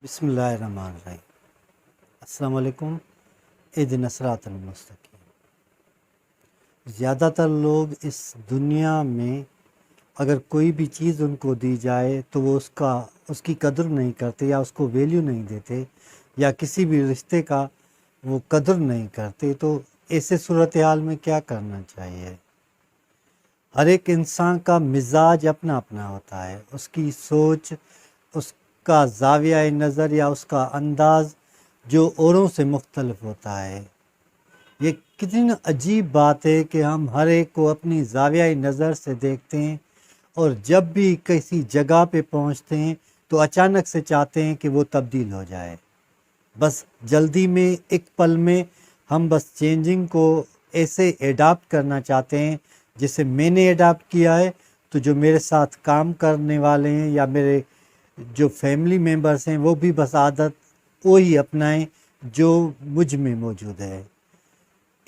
बिस्मिल्लाहिर्रहमानिर्रहीम। अस्सलाम वालेकुम। इहदिना सिरातल मुस्तकीम। ज़्यादातर लोग इस दुनिया में अगर कोई भी चीज़ उनको दी जाए तो वो उसकी कदर नहीं करते या उसको वैल्यू नहीं देते, या किसी भी रिश्ते का वो कदर नहीं करते। तो ऐसे सूरत हाल में क्या करना चाहिए? हर एक इंसान का मिजाज अपना अपना होता है, उसकी सोच, उसका ज़ाविया नज़र या उसका अंदाज़ जो औरों से मुख्तलिफ होता है। ये कितनी अजीब बात है कि हम हर एक को अपनी ज़ाविया नज़र से देखते हैं, और जब भी किसी जगह पे पहुंचते हैं तो अचानक से चाहते हैं कि वो तब्दील हो जाए। बस जल्दी में, एक पल में हम बस चेंजिंग को ऐसे एडाप्ट करना चाहते हैं जैसे मैंने एडाप्ट किया है। तो जो मेरे साथ काम करने वाले हैं या मेरे जो फैमिली मेम्बर्स हैं वो भी बस आदत वही अपनाएं जो मुझ में मौजूद है।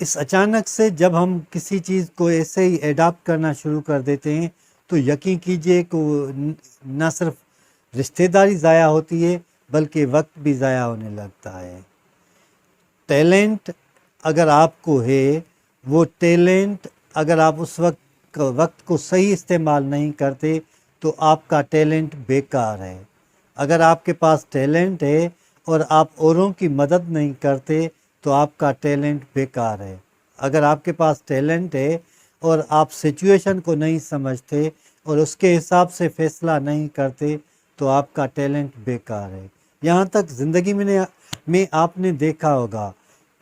इस अचानक से जब हम किसी चीज़ को ऐसे ही एडाप्ट करना शुरू कर देते हैं तो यकीन कीजिए कि न सिर्फ रिश्तेदारी ज़ाया होती है बल्कि वक्त भी ज़ाया होने लगता है। टैलेंट अगर आपको है, वो टैलेंट अगर आप उस वक्त को सही इस्तेमाल नहीं करते तो आपका टैलेंट बेकार है। अगर आपके पास टैलेंट है और आप औरों की मदद नहीं करते तो आपका टैलेंट बेकार है। अगर आपके पास टैलेंट है और आप सिचुएशन को नहीं समझते और उसके हिसाब से फ़ैसला नहीं करते तो आपका टैलेंट बेकार है। यहाँ तक ज़िंदगी में आपने देखा होगा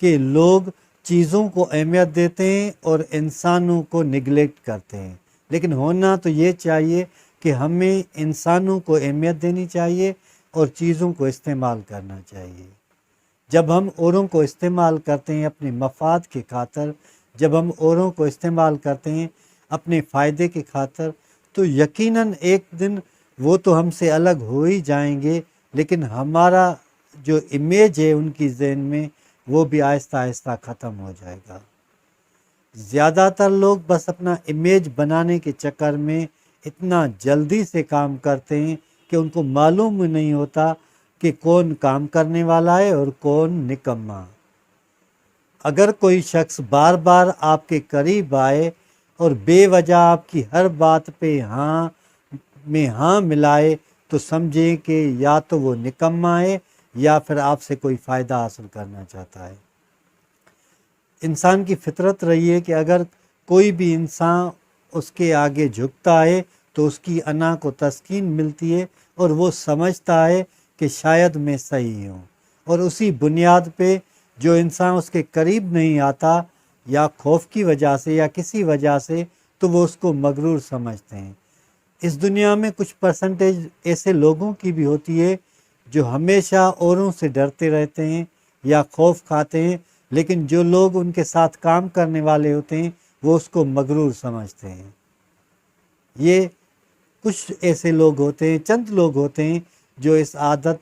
कि लोग चीज़ों को अहमियत देते हैं और इंसानों को निगलेक्ट करते हैं, लेकिन होना तो ये चाहिए कि हमें इंसानों को अहमियत देनी चाहिए और चीज़ों को इस्तेमाल करना चाहिए। जब हम औरों को इस्तेमाल करते हैं अपने मफाद के खातर, जब हम औरों को इस्तेमाल करते हैं अपने फ़ायदे के खातर, तो यकीनन एक दिन वो तो हमसे अलग हो ही जाएंगे, लेकिन हमारा जो इमेज है उनकी ज़हन में वो भी आहिस्ता आहिस्ता ख़त्म हो जाएगा। ज़्यादातर लोग बस अपना इमेज बनाने के चक्कर में इतना जल्दी से काम करते हैं कि उनको मालूम नहीं होता कि कौन काम करने वाला है और कौन निकम्मा। अगर कोई शख्स बार बार आपके करीब आए और बेवजह आपकी हर बात पे हाँ में हाँ मिलाए तो समझें कि या तो वो निकम्मा है या फिर आपसे कोई फ़ायदा हासिल करना चाहता है। इंसान की फितरत रही है कि अगर कोई भी इंसान उसके आगे झुकता है तो उसकी अना को तस्कीन मिलती है और वो समझता है कि शायद मैं सही हूँ, और उसी बुनियाद पे जो इंसान उसके करीब नहीं आता या खौफ की वजह से या किसी वजह से, तो वो उसको मगरूर समझते हैं। इस दुनिया में कुछ परसेंटेज ऐसे लोगों की भी होती है जो हमेशा औरों से डरते रहते हैं या खौफ खाते हैं, लेकिन जो लोग उनके साथ काम करने वाले होते हैं वो उसको मगरूर समझते हैं। ये कुछ ऐसे लोग होते हैं, चंद लोग होते हैं जो इस आदत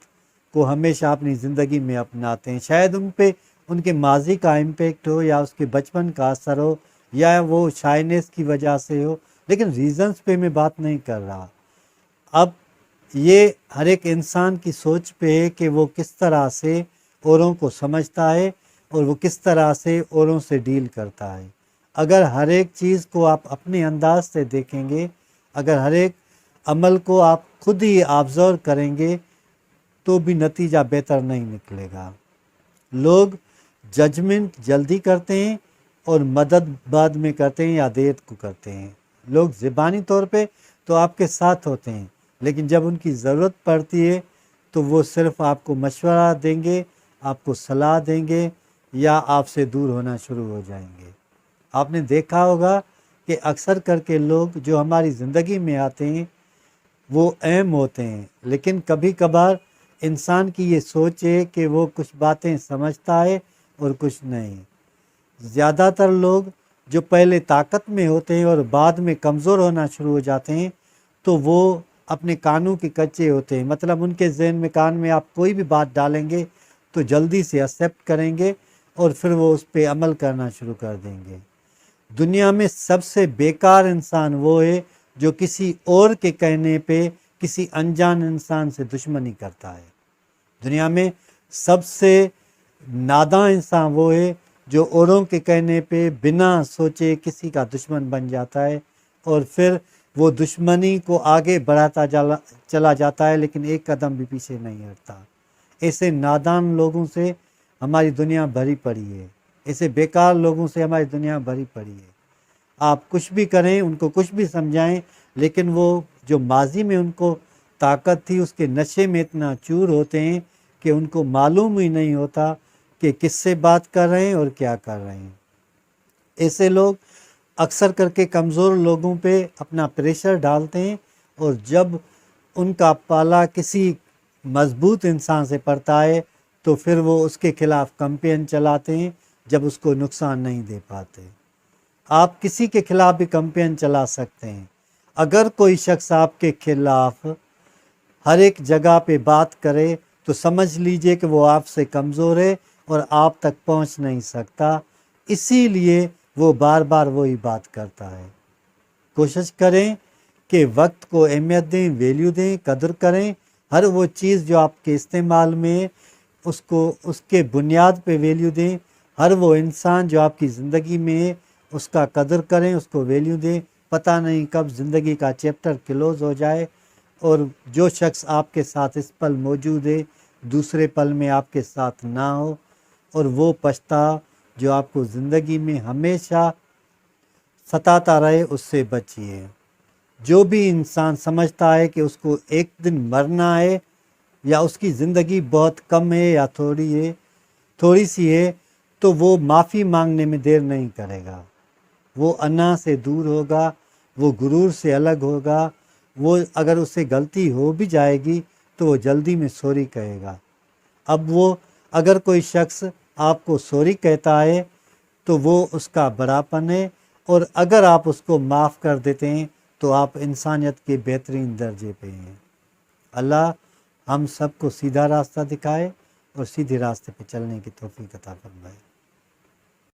को हमेशा अपनी ज़िंदगी में अपनाते हैं। शायद उन पे उनके माजी का इम्पेक्ट हो या उसके बचपन का असर हो या वो शाइनेस की वजह से हो, लेकिन रीज़न्स पे मैं बात नहीं कर रहा। अब ये हर एक इंसान की सोच पे है कि वो किस तरह से औरों को समझता है और वो किस तरह से औरों से डील करता है। अगर हर एक चीज़ को आप अपने अंदाज से देखेंगे, अगर हर एक अमल को आप खुद ही ऑब्ज़र्व करेंगे तो भी नतीजा बेहतर नहीं निकलेगा। लोग जजमेंट जल्दी करते हैं और मदद बाद में करते हैं या देर को करते हैं। लोग ज़बानी तौर पे तो आपके साथ होते हैं, लेकिन जब उनकी ज़रूरत पड़ती है तो वो सिर्फ़ आपको मशवरा देंगे, आपको सलाह देंगे या आपसे दूर होना शुरू हो जाएंगे। आपने देखा होगा कि अक्सर करके लोग जो हमारी ज़िंदगी में आते हैं वो अहम होते हैं, लेकिन कभी कभार इंसान की ये सोच है कि वो कुछ बातें समझता है और कुछ नहीं। ज़्यादातर लोग जो पहले ताकत में होते हैं और बाद में कमज़ोर होना शुरू हो जाते हैं तो वो अपने कानों के कच्चे होते हैं। मतलब उनके जहन में कान में आप कोई भी बात डालेंगे तो जल्दी से एक्सेप्ट करेंगे और फिर वो उस पर अमल करना शुरू कर देंगे। दुनिया में सबसे बेकार इंसान वो है जो किसी और के कहने पे किसी अनजान इंसान से दुश्मनी करता है। دنیا میں سب سے ناداں انسان وہ ہے جو اوروں کے کہنے پہ بنا سوچے کسی کا دشمن بن جاتا ہے اور پھر وہ دشمنی کو آگے بڑھاتا چلا جاتا ہے، لیکن ایک قدم بھی پیچھے نہیں ہٹتا۔ ایسے نادان لوگوں سے ہماری دنیا بھری پڑی ہے، ایسے بیکار لوگوں سے ہماری دنیا بھری پڑی ہے۔ آپ کچھ بھی کریں، ان کو کچھ بھی سمجھائیں، لیکن وہ جو ماضی میں ان کو طاقت تھی اس کے نشے میں اتنا چور ہوتے ہیں کہ ان کو معلوم ہی نہیں ہوتا کہ کس سے بات کر رہے ہیں اور کیا کر رہے ہیں۔ ایسے لوگ اکثر کر کے کمزور لوگوں پہ اپنا پریشر ڈالتے ہیں، اور جب ان کا پالا کسی مضبوط انسان سے پڑتا ہے تو پھر وہ اس کے خلاف کمپین چلاتے ہیں جب اس کو نقصان نہیں دے پاتے۔ آپ کسی کے خلاف بھی کمپین چلا سکتے ہیں۔ اگر کوئی شخص آپ کے خلاف ہر ایک جگہ پہ بات کرے تو سمجھ لیجئے کہ وہ آپ سے کمزور ہے اور آپ تک پہنچ نہیں سکتا، اسی لیے وہ بار بار وہی بات کرتا ہے۔ کوشش کریں کہ وقت کو اہمیت دیں، ویلیو دیں، قدر کریں۔ ہر وہ چیز جو آپ کے استعمال میں ہے اس کے بنیاد پہ ویلیو دیں۔ ہر وہ انسان جو آپ کی زندگی میں ہے اس کا قدر کریں، اس کو ویلیو دیں۔ پتہ نہیں کب زندگی کا چیپٹر کلوز ہو جائے اور جو شخص آپ کے ساتھ اس پل موجود ہے دوسرے پل میں آپ کے ساتھ نہ ہو، اور وہ پچھتا جو آپ کو زندگی میں ہمیشہ ستاتا رہے، اس سے بچیے۔ جو بھی انسان سمجھتا ہے کہ اس کو ایک دن مرنا ہے یا اس کی زندگی بہت کم ہے یا تھوڑی سی ہے، تو وہ معافی مانگنے میں دیر نہیں کرے گا۔ وہ انا سے دور ہوگا، وہ غرور سے الگ ہوگا۔ وہ اگر اس سے غلطی ہو بھی جائے گی تو وہ جلدی میں سوری کہے گا۔ اب وہ اگر کوئی شخص آپ کو سوری کہتا ہے تو وہ اس کا بڑاپن ہے، اور اگر آپ اس کو معاف کر دیتے ہیں تو آپ انسانیت کے بہترین درجے پہ ہیں۔ اللہ ہم سب کو سیدھا راستہ دکھائے اور سیدھے راستے پہ چلنے کی توفیق عطا فرمائے۔